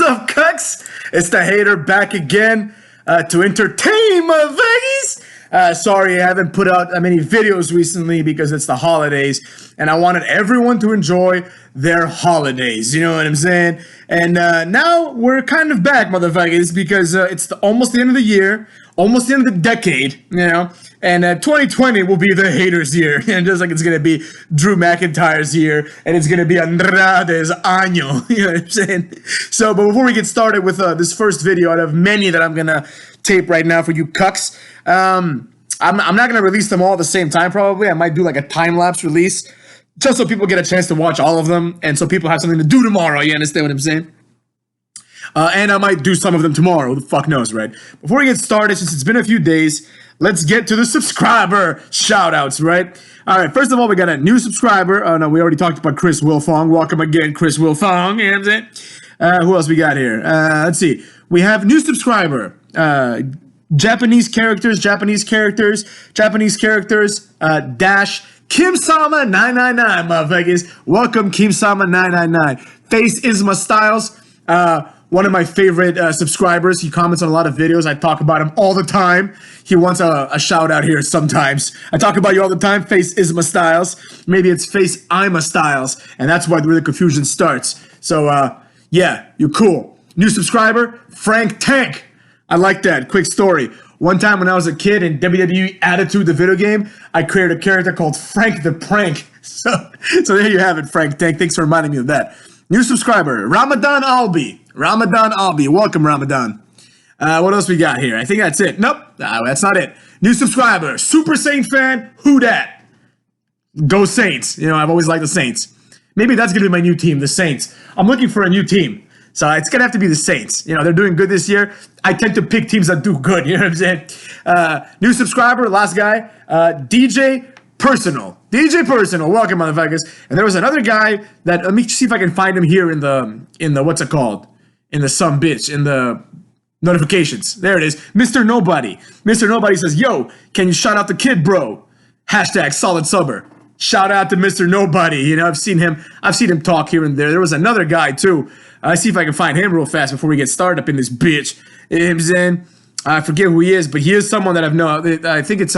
up, cucks? It's the hater back again to entertain motherfuckers. Sorry, I haven't put out many videos recently because it's the holidays, and I wanted everyone to enjoy their holidays. You know what I'm saying? And now we're kind of back, motherfuckers, because it's almost the end of the year, almost the end of the decade, you know. And 2020 will be the haters' year, and just like it's gonna be Drew McIntyre's year, and it's gonna be Andrade's año. You know what I'm saying? So, but before we get started with this first video out of many that I'm gonna tape right now for you cucks, I'm not gonna release them all at the same time. Probably, I might do like a time lapse release, just so people get a chance to watch all of them, and so people have something to do tomorrow. You understand what I'm saying? And I might do some of them tomorrow. Who the fuck knows, right? Before we get started, since it's been a few days, let's get to the subscriber shout-outs, right? All right, first of all, we got a new subscriber. Oh, no, we already talked about Chris Wilfong. Welcome again, Chris Wilfong. You know what I'm saying? Who else we got here? Let's see. We have new subscriber. Japanese characters, dash Kim-sama 999, motherfuckers. Welcome, Kim-sama 999. Face Isma Styles. One of my favorite subscribers. He comments on a lot of videos. I talk about him all the time. He wants a shout out here sometimes. I talk about you all the time. Face Isma Styles. Maybe it's Face Ima Styles. And that's why the confusion starts. So, yeah, you're cool. New subscriber, Frank Tank. I like that. Quick story. One time when I was a kid in WWE Attitude, the video game, I created a character called Frank the Prank. So there you have it, Frank Tank. Thanks for reminding me of that. New subscriber, Ramadan Albi. Welcome, Ramadan. What else we got here? I think that's it. Nope, that's not it. New subscriber, Super Saint fan, who dat? Go Saints. You know, I've always liked the Saints. Maybe that's going to be my new team, the Saints. I'm looking for a new team. So it's going to have to be the Saints. You know, they're doing good this year. I tend to pick teams that do good. You know what I'm saying? New subscriber, last guy, DJ Personal. Welcome, motherfuckers. And there was another guy that, let me see if I can find him here in the what's it called? In the some bitch, in the notifications. There it is. Mr. Nobody. Mr. Nobody says, yo, can you shout out the kid, bro? Hashtag solid subber. Shout out to Mr. Nobody. You know, I've seen him talk here and there. There was another guy too. I see if I can find him real fast before we get started up in this bitch. You know what I'm saying? I forget who he is, but he is someone that I've known. I think it's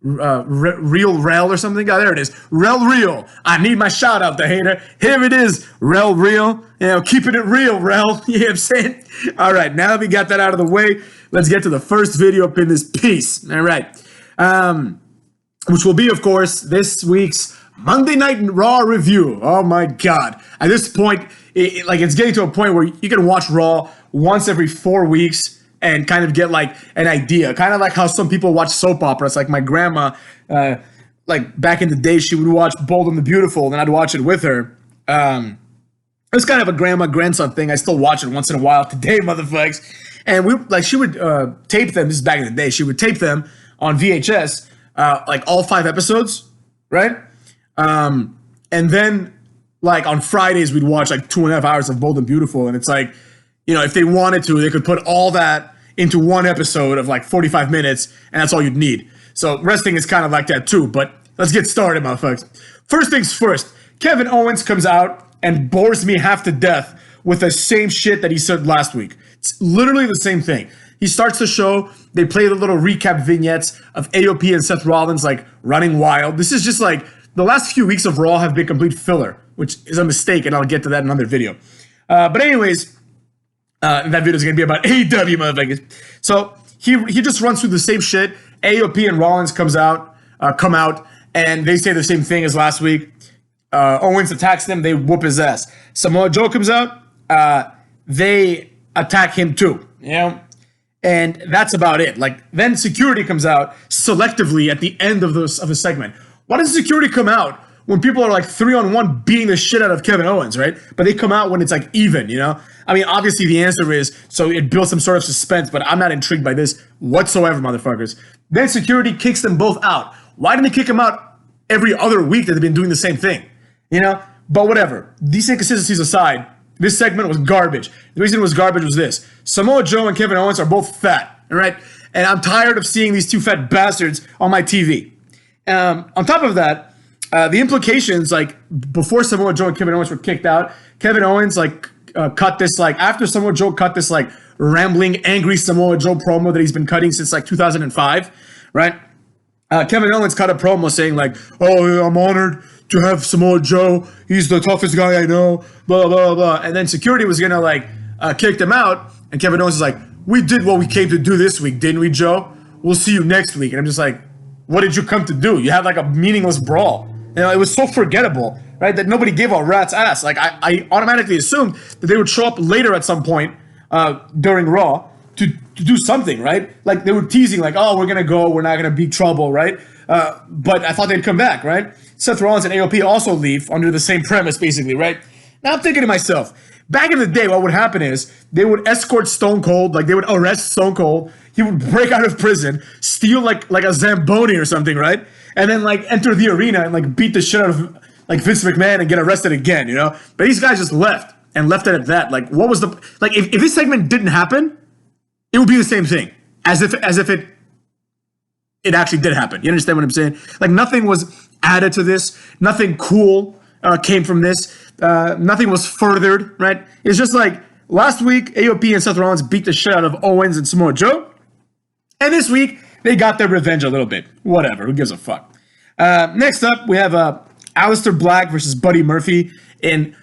Real Rel or something. Oh, there it is. Real. I need my shout out, the hater. Here it is. Real. You know, keeping it real, Rel. You know what I'm saying? All right, now that we got that out of the way, let's get to the first video up in this piece. All right. Which will be, of course, this week's Monday Night Raw review. Oh my God. At this point, it's getting to a point where you can watch Raw once every 4 weeks and kind of get like an idea. Kind of like how some people watch soap operas. Like my grandma, like back in the day, she would watch Bold and the Beautiful, and I'd watch it with her. It's kind of a grandma-grandson thing. I still watch it once in a while today, motherfuckers. And she would tape them. This is back in the day. She would tape them on VHS, like all 5 episodes, right? And then like on Fridays, we'd watch like 2.5 hours of Bold and Beautiful. And it's like, you know, if they wanted to, they could put all that into one episode of like 45 minutes, and that's all you'd need. So wrestling is kind of like that too, but let's get started, motherfuckers. First things first, Kevin Owens comes out and bores me half to death with the same shit that he said last week. It's literally the same thing. He starts the show, they play the little recap vignettes of AOP and Seth Rollins like running wild. This is just like, the last few weeks of Raw have been complete filler, which is a mistake, and I'll get to that in another video. But anyways, that video is going to be about AEW, motherfuckers. So he just runs through the same shit. AOP and Rollins come out, and they say the same thing as last week. Owens attacks them, they whoop his ass. Samoa Joe comes out, they attack him too, you know? And that's about it. Like, then security comes out selectively at the end of the segment. Why does security come out when people are like 3-on-1 beating the shit out of Kevin Owens, right? But they come out when it's like even, you know? I mean, obviously the answer is, so it builds some sort of suspense, but I'm not intrigued by this whatsoever, motherfuckers. Then security kicks them both out. Why didn't they kick them out every other week that they've been doing the same thing? You know? But whatever. These inconsistencies aside, this segment was garbage. The reason it was garbage was this. Samoa Joe and Kevin Owens are both fat, all right? And I'm tired of seeing these two fat bastards on my TV. On top of that, the implications, like, before Samoa Joe and Kevin Owens were kicked out, Kevin Owens, like, cut this like after Samoa Joe cut this like rambling, angry Samoa Joe promo that he's been cutting since like 2005, right? Kevin Owens cut a promo saying like, "Oh, I'm honored to have Samoa Joe. He's the toughest guy I know." Blah blah blah. And then security was gonna like kick them out, and Kevin Owens is like, "We did what we came to do this week, didn't we, Joe? We'll see you next week." And I'm just like, "What did you come to do? You had like a meaningless brawl. You know, it was so forgettable, right? That nobody gave a rat's ass." Like I automatically assumed that they would show up later at some point during Raw to do something, right? Like they were teasing, like, "Oh, we're gonna go, we're not gonna be trouble," right? But I thought they'd come back, right? Seth Rollins and AOP also leave under the same premise, basically, right? Now I'm thinking to myself, back in the day, what would happen is they would escort Stone Cold, like they would arrest Stone Cold. He would break out of prison, steal like a Zamboni or something, right? And then like enter the arena and like beat the shit out of like Vince McMahon and get arrested again, you know? But these guys just left and left it at that. Like, what was the like? If this segment didn't happen, it would be the same thing, as if it actually did happen. You understand what I'm saying? Like nothing was added to this, nothing cool came from this, nothing was furthered. Right? It's just like last week, AOP and Seth Rollins beat the shit out of Owens and Samoa Joe, and this week they got their revenge a little bit. Whatever, who gives a fuck? Next up, we have Aleister Black versus Buddy Murphy in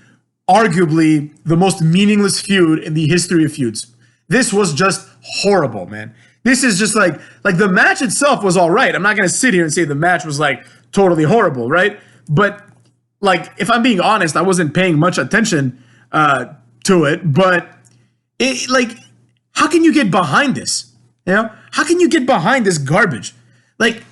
arguably the most meaningless feud in the history of feuds. This was just horrible, man. This is just like the match itself was all right. I'm not going to sit here and say the match was like totally horrible, right? But like, if I'm being honest, I wasn't paying much attention to it. But it like, how can you get behind this? You know, how can you get behind this garbage? Like,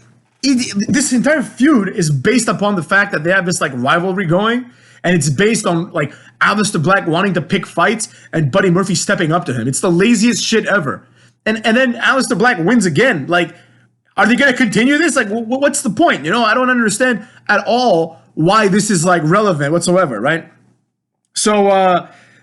this entire feud is based upon the fact that they have this like rivalry going, and it's based on like Aleister Black wanting to pick fights and Buddy Murphy stepping up to him. It's the laziest shit ever. And then Aleister Black wins again. Like, are they going to continue this? Like, what's the point? You know, I don't understand at all why this is like relevant whatsoever, right? So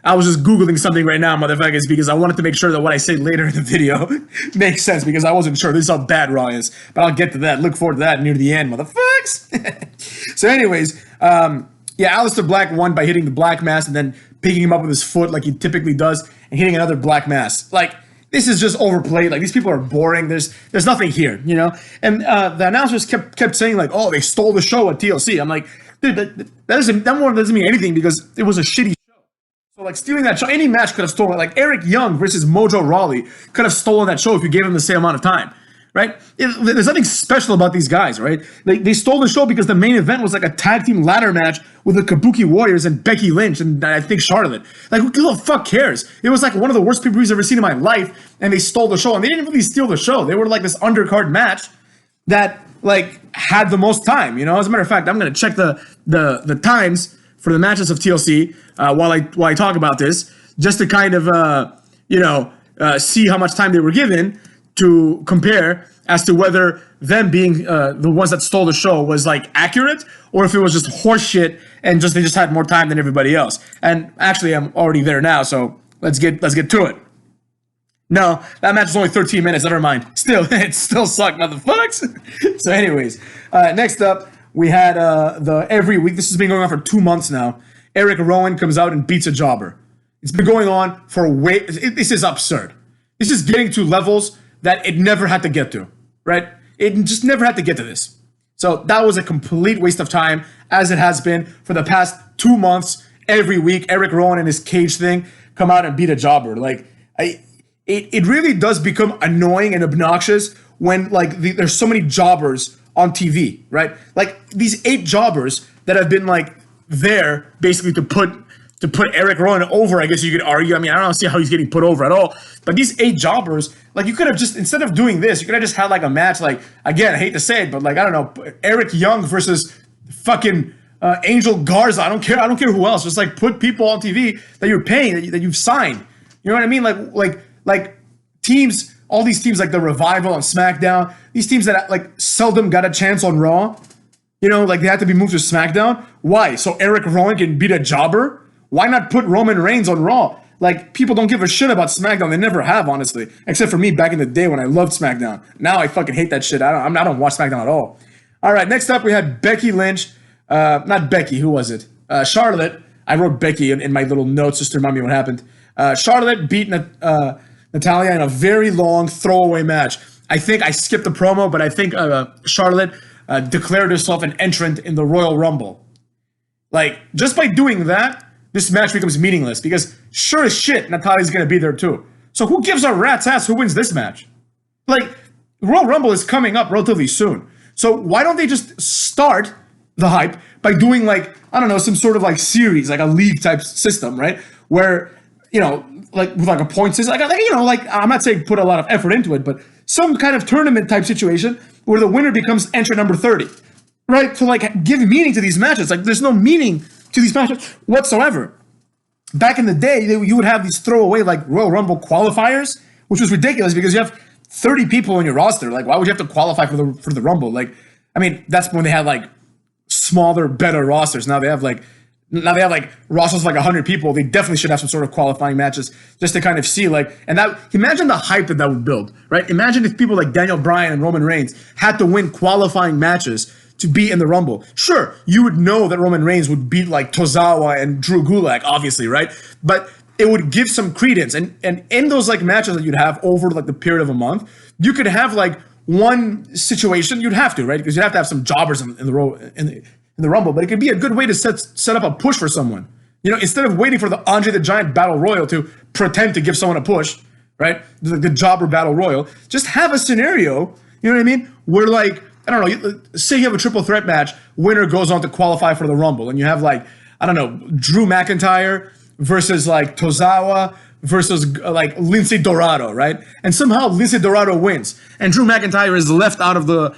I was just Googling something right now, motherfuckers, because I wanted to make sure that what I say later in the video makes sense, because I wasn't sure. This is how bad Raw is. But I'll get to that. Look forward to that near the end, motherfuckers. So anyways, yeah, Aleister Black won by hitting the Black Mass and then picking him up with his foot like he typically does and hitting another Black Mass. Like, this is just overplayed. Like, these people are boring. There's nothing here, you know? And the announcers kept saying, like, "Oh, they stole the show at TLC." I'm like, dude, that doesn't mean anything, because it was a shitty show. So, like, stealing that show, any match could have stolen it. Like, Eric Young versus Mojo Rawley could have stolen that show if you gave him the same amount of time. Right? There's nothing special about these guys, right? They stole the show because the main event was like a tag team ladder match with the Kabuki Warriors and Becky Lynch and I think Charlotte. Like, who the fuck cares? It was like one of the worst pay-per-views I've ever seen in my life, and they stole the show. And they didn't really steal the show. They were like this undercard match that like had the most time. You know, as a matter of fact, I'm gonna check the times for the matches of TLC while I talk about this, just to kind of see how much time they were given, to compare as to whether them being the ones that stole the show was like accurate, or if it was just horseshit and they just had more time than everybody else. And actually, I'm already there now, so let's get to it. No, that match was only 13 minutes. Never mind. Still, it still sucked, motherfuckers. So, anyways, next up we had the every week. This has been going on for 2 months now. Eric Rowan comes out and beats a jobber. It's been going on for this is absurd. This is getting to levels that it never had to get to, right? It just never had to get to this. So that was a complete waste of time, as it has been for the past 2 months. Every week, Eric Rowan and his cage thing come out and beat a jobber. Like, it really does become annoying and obnoxious when like there's so many jobbers on TV, right? Like, these 8 jobbers that have been like there basically to put Eric Rowan over, I guess you could argue. I mean, I don't see how he's getting put over at all. But these 8 jobbers, like, you could have just, instead of doing this, you could have just had like a match, like, again, I hate to say it, but like, I don't know, Eric Young versus fucking Angel Garza. I don't care who else. Just like put people on TV that you're paying, that you've signed. You know what I mean? Like teams, all these teams like the Revival on SmackDown, these teams that like seldom got a chance on Raw, you know, like they had to be moved to SmackDown. Why? So Eric Rowan can beat a jobber? Why not put Roman Reigns on Raw? Like, people don't give a shit about SmackDown. They never have, honestly. Except for me back in the day when I loved SmackDown. Now I fucking hate that shit. I don't watch SmackDown at all. All right, next up we had Becky Lynch. Not Becky, who was it? Charlotte I wrote Becky in my little notes just to remind me what happened. Charlotte beat Natalya in a very long throwaway match. I think I skipped the promo, but I think Charlotte declared herself an entrant in the Royal Rumble. Like, just by doing that, this match becomes meaningless because sure as shit, Natalya's going to be there too. So who gives a rat's ass who wins this match? Like, Royal Rumble is coming up relatively soon. So why don't they just start the hype by doing, like, I don't know, some sort of like series, like a league type system, right? Where, you know, like with like a point system, like you know, like I'm not saying put a lot of effort into it, but some kind of tournament type situation where the winner becomes entrant number 30, right? To like give meaning to these matches. Like there's no meaning to these matches whatsoever. Back in the day, you would have these throwaway like Royal Rumble qualifiers, which was ridiculous because you have 30 people on your roster. Like, why would you have to qualify for the Rumble? Like, I mean, that's when they had like smaller, better rosters. Now they have like rosters of like 100 people. They definitely should have some sort of qualifying matches just to kind of see like, and that, imagine the hype that would build, right? Imagine if people like Daniel Bryan and Roman Reigns had to win qualifying matches to be in the Rumble. Sure, you would know that Roman Reigns would beat like Tozawa and Drew Gulak, obviously, right? But it would give some credence. And in those like matches that you'd have over like the period of a month, you could have like one situation, you'd have to, right? Because you'd have to have some jobbers in the Rumble, but it could be a good way to set up a push for someone. You know, instead of waiting for the Andre the Giant Battle Royal to pretend to give someone a push, right? The jobber Battle Royal, just have a scenario, you know what I mean? Where like, I don't know, say you have a triple threat match, winner goes on to qualify for the Rumble, and you have like, I don't know, Drew McIntyre versus like Tozawa versus like Lindsay Dorado, right? And somehow Lindsay Dorado wins, and Drew McIntyre is left out of the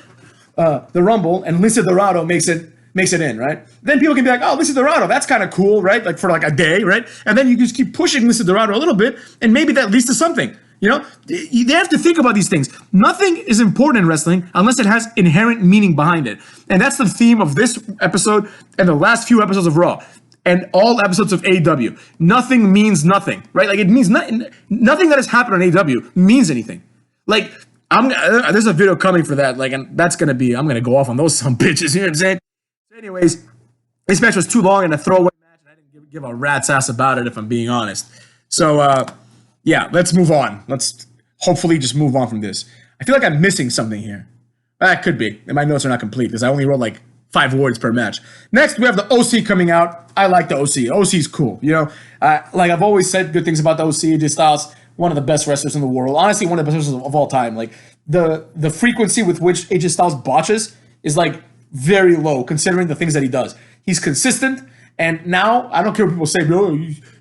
Rumble, and Lindsay Dorado makes it in, right? Then people can be like, oh, Lindsay Dorado, that's kind of cool, right? Like for like a day, right? And then you just keep pushing Lindsay Dorado a little bit, and maybe that leads to something. You know, they have to think about these things. Nothing is important in wrestling unless it has inherent meaning behind it. And that's the theme of this episode and the last few episodes of Raw and all episodes of AEW. Nothing means nothing, right? Like it means nothing that has happened on AEW means anything. Like there's a video coming for that. Like, and that's going to be, I'm going to go off on those some bitches. You know what I'm saying? Anyways, this match was too long and a throwaway match, and I didn't give a rat's ass about it, if I'm being honest. So, yeah, let's move on. Let's hopefully just move on from this. I feel like I'm missing something here. That could be. And my notes are not complete because I only wrote like 5 words per match. Next, we have the OC coming out. I like the OC. OC's cool, you know? Like I've always said good things about the OC. AJ Styles, one of the best wrestlers in the world. Honestly, one of the best wrestlers of all time. Like the frequency with which AJ Styles botches is like very low considering the things that he does. He's consistent. And now, I don't care what people say, bro,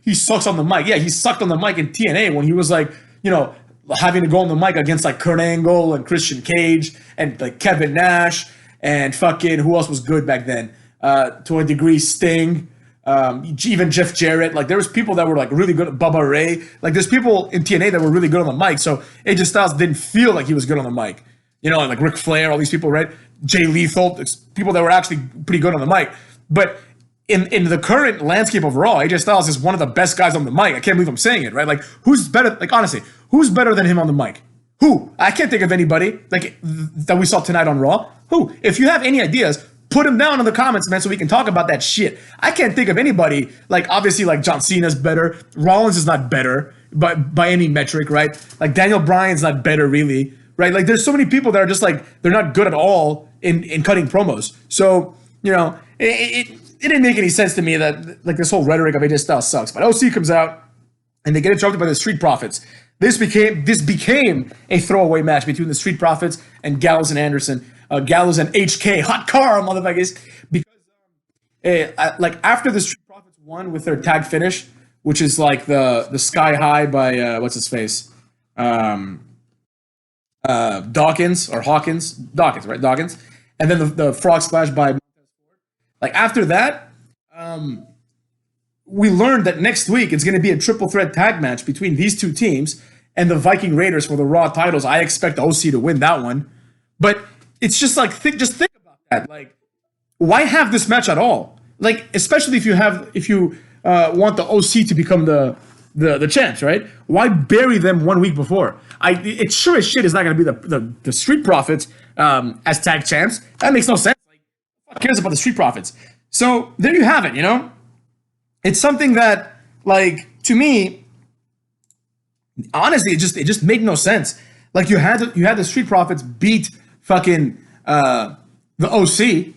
he sucks on the mic. Yeah, he sucked on the mic in TNA when he was like, you know, having to go on the mic against like Kurt Angle and Christian Cage and like Kevin Nash and fucking, who else was good back then? To a degree, Sting, even Jeff Jarrett. Like there was people that were like really good at Bubba Ray. Like there's people in TNA that were really good on the mic. So AJ Styles didn't feel like he was good on the mic. You know, like Ric Flair, all these people, right? Jay Lethal, people that were actually pretty good on the mic. But in the current landscape of Raw, AJ Styles is one of the best guys on the mic. I can't believe I'm saying it, right? Like, who's better? Like, honestly, who's better than him on the mic? Who? I can't think of anybody like that we saw tonight on Raw. Who? If you have any ideas, put them down in the comments, man, so we can talk about that shit. I can't think of anybody. Like, obviously, like John Cena's better. Rollins is not better by any metric, right? Like Daniel Bryan's not better, really, right? Like, there's so many people that are just like they're not good at all in cutting promos. So, you know, it didn't make any sense to me that like this whole rhetoric of AJ Styles sucks. But OC comes out and they get interrupted by the Street Profits. This became a throwaway match between the Street Profits and Gallows and Anderson. Gallows and HK, hot car, motherfuckers. Because like after the Street Profits won with their tag finish, which is like the Sky High by what's his face, Dawkins, right? Dawkins, and then the Frog Splash by. Like after that, we learned that next week it's going to be a triple threat tag match between these two teams and the Viking Raiders for the Raw titles. I expect OC to win that one, but it's just like think about that. Like, why have this match at all? Like, especially if you want the OC to become the champs, right? Why bury them 1 week before? It sure as shit is not going to be the Street Profits as tag champs. That makes no sense. Who cares about the Street Profits? So there you have it, you know? it's something that, like, to me, honestly, it just made no sense. Like, you had the Street Profits beat fucking the OC,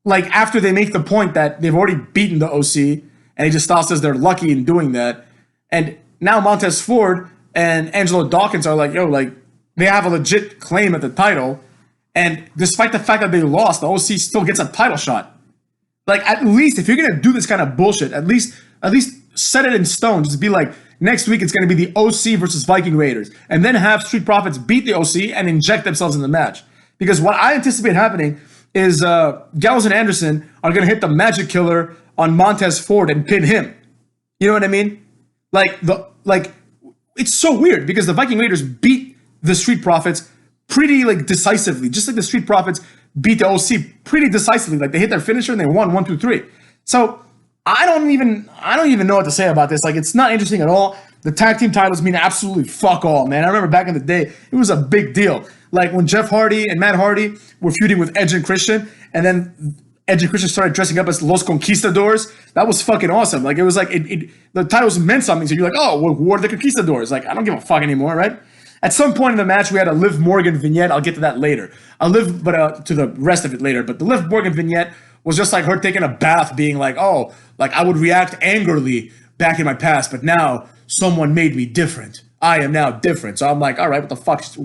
like, after they make the point that they've already beaten the OC, and AJ Styles says they're lucky in doing that. And now Montez Ford and Angelo Dawkins are like, yo, like, they have a legit claim at the title. And despite the fact that they lost, the OC still gets a title shot. Like, at least if you're gonna do this kind of bullshit, at least set it in stone. Just be like, next week it's gonna be the OC versus Viking Raiders, and then have Street Profits beat the OC and inject themselves in the match. Because what I anticipate happening is Gallows and Anderson are gonna hit the Magic Killer on Montez Ford and pin him. You know what I mean? Like it's so weird because the Viking Raiders beat the Street Profits pretty like decisively, just like the Street Profits beat the OC pretty decisively. Like they hit their finisher and they won 1, 2, 3. So I don't even know what to say about this. Like, it's not interesting at all. The tag team titles mean absolutely fuck all, man. I remember back in the day, it was a big deal. Like when Jeff Hardy and Matt Hardy were feuding with Edge and Christian, and then Edge and Christian started dressing up as Los Conquistadors. That was fucking awesome. Like, it was like the titles meant something. So you're like, oh, well, who are the Conquistadors? Like, I don't give a fuck anymore, right? At some point in the match, we had a Liv Morgan vignette. I'll get to that later. To the rest of it later. But the Liv Morgan vignette was just like her taking a bath, being like, oh, like I would react angrily back in my past, but now someone made me different. I am now different. So I'm like, all right, what the fuck? Is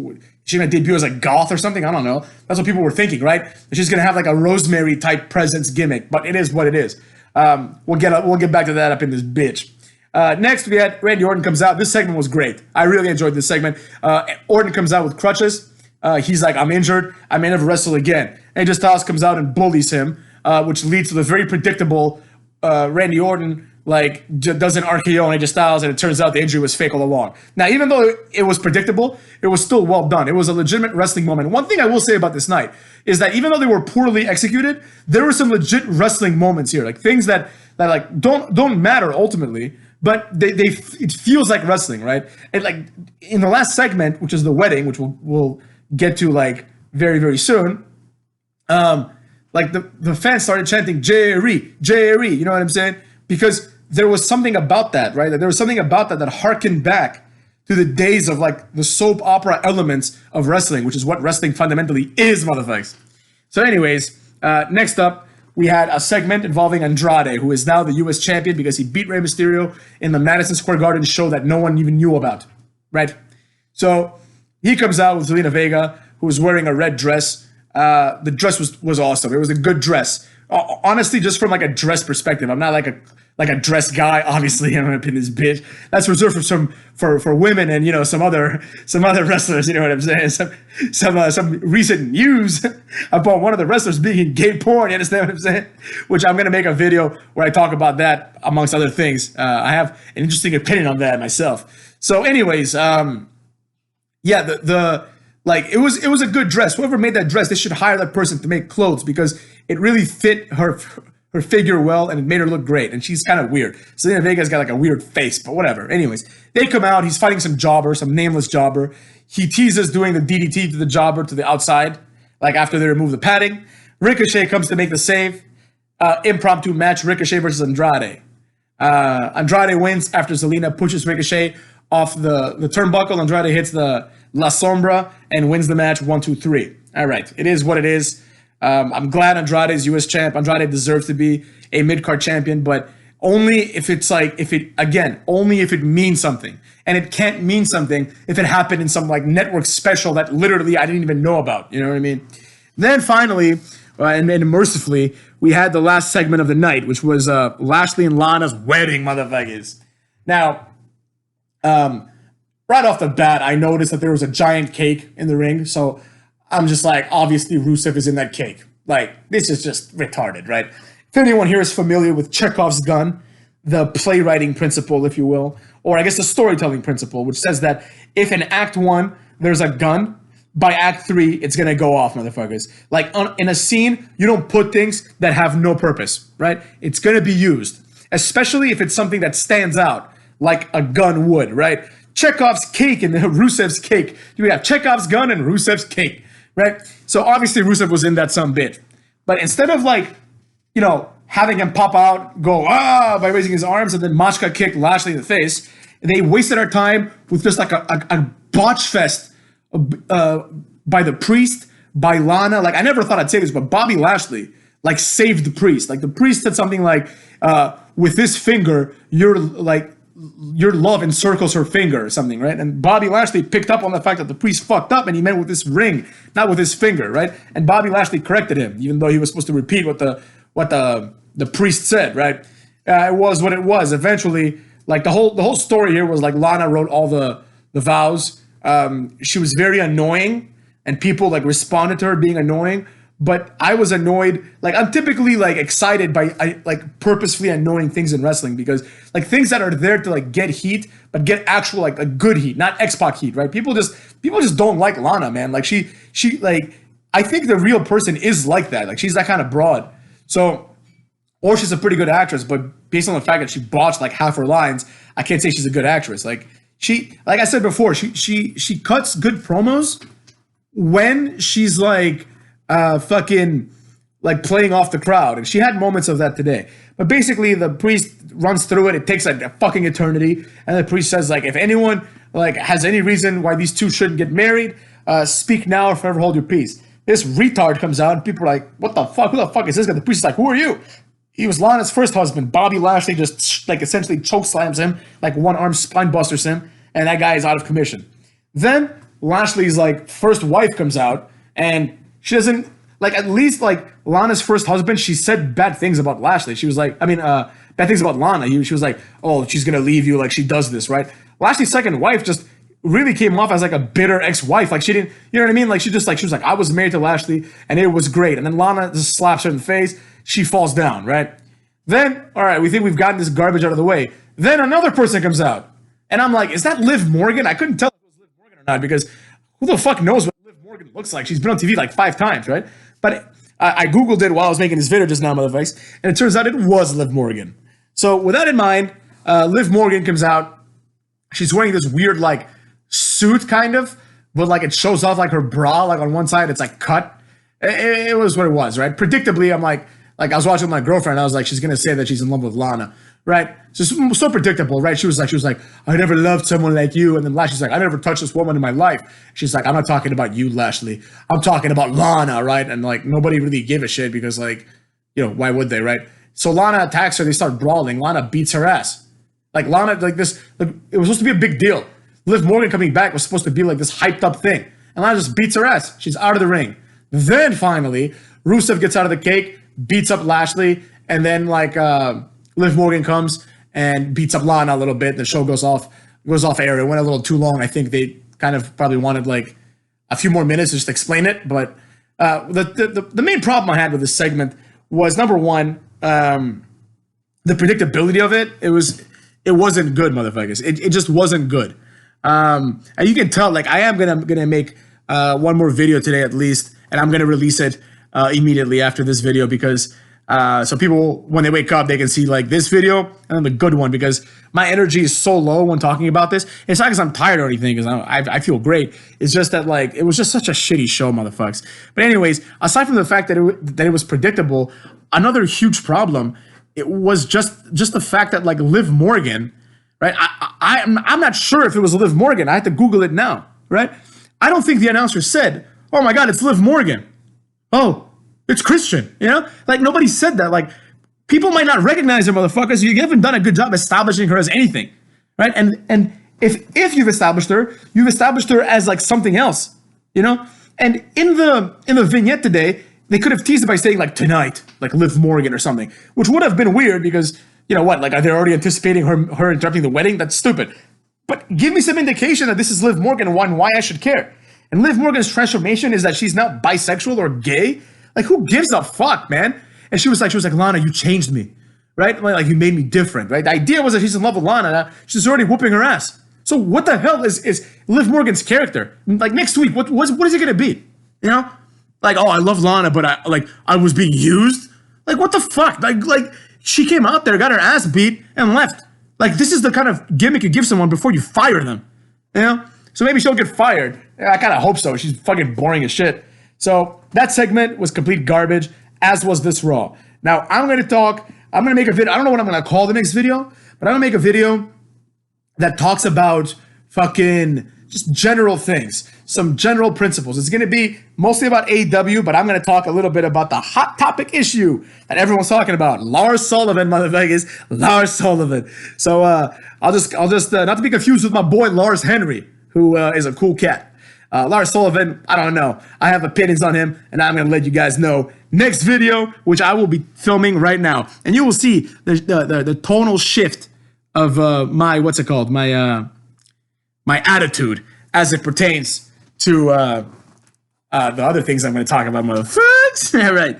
she gonna debut as a goth or something? I don't know. That's what people were thinking, right? She's gonna have like a Rosemary type presence gimmick, but it is what it is. We'll get back to that up in this bitch. Next, we had Randy Orton comes out. This segment was great. I really enjoyed this segment. Orton comes out with crutches. He's like, I'm injured. I may never wrestle again. AJ Styles comes out and bullies him, which leads to the very predictable Randy Orton like does an RKO on AJ Styles, and it turns out the injury was fake all along. Now, even though it was predictable, it was still well done. It was a legitimate wrestling moment. One thing I will say about this night is that even though they were poorly executed, there were some legit wrestling moments here, like things that like don't matter ultimately, but it feels like wrestling, right? And like in the last segment, which is the wedding, which we'll get to like very, very soon, like the fans started chanting Jerry, Jerry, you know what I'm saying? Because there was something about that, right? There was something about that harkened back to the days of like the soap opera elements of wrestling, which is what wrestling fundamentally is, motherfuckers. So anyways, next up, we had a segment involving Andrade, who is now the U.S. champion because he beat Rey Mysterio in the Madison Square Garden show that no one even knew about, right? So he comes out with Zelina Vega, who was wearing a red dress. The dress was awesome. It was a good dress. Honestly, just from like a dress perspective, I'm not like a dress guy. Obviously, I'm gonna pin this bitch. That's reserved for women and, you know, some other wrestlers. You know what I'm saying? Some recent news about one of the wrestlers being in gay porn. You understand what I'm saying? Which I'm gonna make a video where I talk about that amongst other things. I have an interesting opinion on that myself. So, anyways, yeah, like it was a good dress. Whoever made that dress, they should hire that person to make clothes because it really fit her figure well and it made her look great. And she's kind of weird. Zelina Vega's got like a weird face, but whatever. Anyways, they come out. He's fighting some jobber, some nameless jobber. He teases doing the DDT to the jobber to the outside, like after they remove the padding. Ricochet comes to make the save. Impromptu match, Ricochet versus Andrade. Andrade wins after Zelina pushes Ricochet off the turnbuckle. Andrade hits the La Sombra and wins the match 1, 2, 3. All right, it is what it is. I'm glad Andrade is U.S. champ. Andrade deserves to be a mid-card champion, but only if it's like, only if it means something. And it can't mean something if it happened in some like network special that literally I didn't even know about. You know what I mean? Then finally, and mercifully, we had the last segment of the night, which was Lashley and Lana's wedding, motherfuckers. Now, right off the bat, I noticed that there was a giant cake in the ring, so I'm just like, obviously Rusev is in that cake. Like, this is just retarded, right? If anyone here is familiar with Chekhov's gun, the playwriting principle, if you will, or I guess the storytelling principle, which says that if in Act 1 there's a gun, by Act 3 it's gonna go off, motherfuckers. Like, in a scene, you don't put things that have no purpose, right? It's gonna be used, especially if it's something that stands out, like a gun would, right? Chekhov's cake and Rusev's cake. You have Chekhov's gun and Rusev's cake. Right? So obviously Rusev was in that some bit. But instead of like, you know, having him pop out, go by raising his arms, and then Machka kicked Lashley in the face. They wasted our time with just like a botch fest by the Priest, by Lana. Like, I never thought I'd say this, but Bobby Lashley like saved the Priest. Like, the Priest said something like, with this finger, your love encircles her finger or something, right? And Bobby Lashley picked up on the fact that the Priest fucked up and he meant with this ring, not with his finger, right? And Bobby Lashley corrected him, even though he was supposed to repeat what the Priest said, right? It was what it was. Eventually, like the whole story here was like Lana wrote all the vows. She was very annoying, and people like responded to her being annoying. But I was annoyed. Like, I'm typically like excited by like purposefully annoying things in wrestling, because like things that are there to like get heat, but get actual like a good heat, not X-Pac heat, right? People just don't like Lana, man. Like she like, I think the real person is like that. Like, she's that kind of broad. So, or she's a pretty good actress, but based on the fact that she botched like half her lines, I can't say she's a good actress. Like I said before, she cuts good promos when she's like fucking like playing off the crowd, and she had moments of that today. But basically, the Priest runs through it. It takes like a fucking eternity, and the Priest says like, if anyone like has any reason why these two shouldn't get married, speak now or forever hold your peace. This retard comes out, and people are like, what the fuck? Who the fuck is this guy? The Priest is like, who are you? He was Lana's first husband. Bobby Lashley just like essentially choke slams him, like one arm spine busters him, and that guy is out of commission. Then Lashley's like first wife comes out, and she doesn't like, at least like Lana's first husband, she said bad things about Lashley. She was like, bad things about Lana. She was like, oh, she's gonna leave you, like she does this, right? Lashley's second wife just really came off as like a bitter ex-wife. Like, she didn't, you know what I mean? Like, she was like, I was married to Lashley and it was great. And then Lana just slaps her in the face. She falls down, right? Then, all right, we think we've gotten this garbage out of the way. Then another person comes out. And I'm like, is that Liv Morgan? I couldn't tell if it was Liv Morgan or not, because who the fuck knows what Liv Morgan looks like? She's been on TV like 5 times, right? But I Googled it while I was making this video just now, motherfuckers, and it turns out it was Liv Morgan. So with that in mind, Liv Morgan comes out. She's wearing this weird like suit kind of, but like it shows off like her bra, like on one side it's like cut. It was what it was, right? Predictably, I'm like I was watching with my girlfriend. I was like, she's gonna say that she's in love with Lana, right? So predictable, right? She was like, I never loved someone like you. And then Lashley's like, I never touched this woman in my life. She's like, I'm not talking about you, Lashley. I'm talking about Lana, right? And like nobody really gave a shit, because like, you know, why would they, right? So Lana attacks her. They start brawling. Lana beats her ass. Like Lana, like this, like it was supposed to be a big deal. Liv Morgan coming back was supposed to be like this hyped up thing, and Lana just beats her ass. She's out of the ring. Then finally, Rusev gets out of the cake, beats up Lashley, and then like Liv Morgan comes and beats up Lana a little bit. The show goes off air. It went a little too long. I think they kind of probably wanted like a few more minutes to just explain it. But the main problem I had with this segment was, number one, the predictability of it. It wasn't good, motherfuckers. It just wasn't good. And you can tell, like, I am gonna make one more video today at least, and I'm gonna release it immediately after this video, because so people, when they wake up, they can see like this video and then the good one, because my energy is so low when talking about this. It's not because I'm tired or anything, because I feel great. It's just that like it was just such a shitty show, motherfuckers. But anyways, aside from the fact that it was predictable, another huge problem, it was just the fact that like Liv Morgan, right? I'm not sure if it was Liv Morgan. I had to Google it now, right? I don't think the announcer said, "Oh my God, it's Liv Morgan." Oh, it's Christian, you know? Like, nobody said that. Like, people might not recognize her, motherfuckers. You haven't done a good job establishing her as anything, right? And if you've established her as like something else, you know? And in the vignette today, they could have teased it by saying like tonight, like Liv Morgan or something, which would have been weird, because you know what? Like, are they already anticipating her interrupting the wedding? That's stupid. But give me some indication that this is Liv Morgan and why I should care. And Liv Morgan's transformation is that she's not bisexual or gay. Like, who gives a fuck, man? And she was like, Lana, you changed me, right? Like you made me different, right? The idea was that she's in love with Lana. Now she's already whooping her ass. So what the hell is Liv Morgan's character? Like, next week, what is it gonna be? You know? Like, oh, I love Lana, but I was being used? Like, what the fuck? Like she came out there, got her ass beat, and left. Like, this is the kind of gimmick you give someone before you fire them, you know? So maybe she'll get fired. I kind of hope so. She's fucking boring as shit. So that segment was complete garbage, as was this Raw. Now I'm going to make a video. I don't know what I'm going to call the next video, but I'm going to make a video that talks about fucking just general things, some general principles. It's going to be mostly about AEW, but I'm going to talk a little bit about the hot topic issue that everyone's talking about. Lars Sullivan, motherfuckers, Lars Sullivan. So I'll just not to be confused with my boy Lars Henry, who is a cool cat. Lars Sullivan, I don't know. I have opinions on him, and I'm going to let you guys know next video, which I will be filming right now, and you will see the tonal shift of my my attitude as it pertains to the other things I'm going to talk about, motherfuckers. All right.